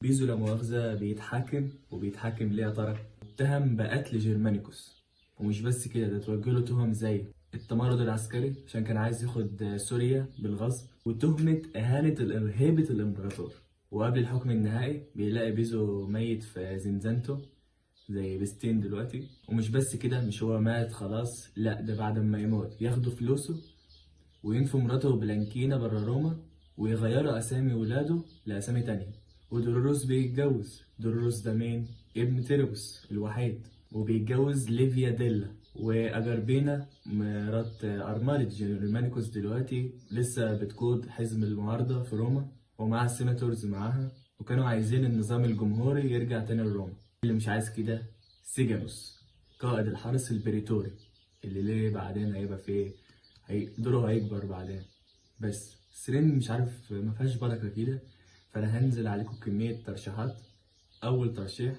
بيزو لا مؤاخذة بيتحاكم ليه يا ترى؟ اتهم بقتل جرمانيكوس. ومش بس كده، ده توجه له تهم زي التمرد العسكري عشان كان عايز ياخد سوريا بالغصب، وتهمة إهانة هيبة الإمبراطور. وقبل الحكم النهائي بيلاقي بيزو ميت في زنزانته زي بستين دلوقتي. ومش بس كده، مش هو مات خلاص، لا ده بعد ما يموت ياخدوا فلوسه وينفوا مراته بلانكينا برا روما، ويغيروا أسامي ولاده لأسامي تانية. ودوروروس بيتجوز. دوروروس ده مين؟ ابن تيربس الوحيد، وبيتجوز ليفيا ديلا. وأجربينا مرات أرملة جيرمانيكوس دلوقتي لسه بتقود حزب المعارضة في روما، ومع السيناتورز معاها، وكانوا عايزين النظام الجمهوري يرجع تاني لروما. اللي مش عايز كده سيجانوس، قائد الحرس البريتوري، اللي ليه بعدين هيبقى فيه دوره هيكبر بعدين. بس السرين مش عارف ما فيهاش بركة كده، فأنا هنزل عليكم كمية ترشيحات. أول ترشيح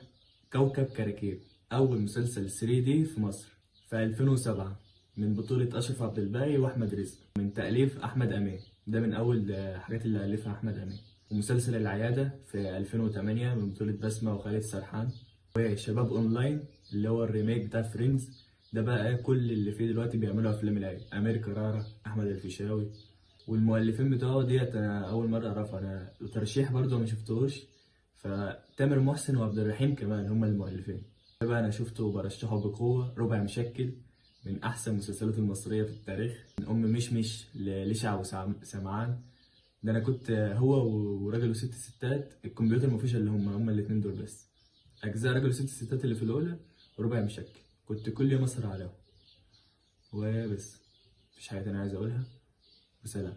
كوكب كراكيب، أول مسلسل 3D في مصر في 2007، من بطولة أشرف عبد الباقي وأحمد رزق، من تأليف أحمد أمين. ده من أول الحاجات اللي ألفها أحمد أمين. ومسلسل العيادة في 2008 من بطولة بسمة وخالد سرحان. وشباب أونلاين اللي هو الريميك بتاع فريندز. ده بقى كل اللي فيه دلوقتي بيعملوا أفلام العيد، أمير كرارة، أحمد الفيشاوي. والمؤلفين بتوعه ديت أنا أول مرة أعرفها. أنا وترشيح برضه ما شفتهوش، فتامر محسن وعبد الرحيم كمان هم المؤلفين. ده بقى أنا شفته وبرشحه بقوة. ربع مشكل، من أحسن المسلسلات المصرية في التاريخ، من أم مشمش للشع وسمعان. ده أنا كنت هو وراجل وست ستات الكمبيوتر مفيش إلا هم الاتنين دول بس. أجزاء راجل وست ستات اللي في الأولى وربع مشكل كنت كل يوم أسهر عليهم. وبس، مفيش حاجة تانية عايز أقولها، وسلام.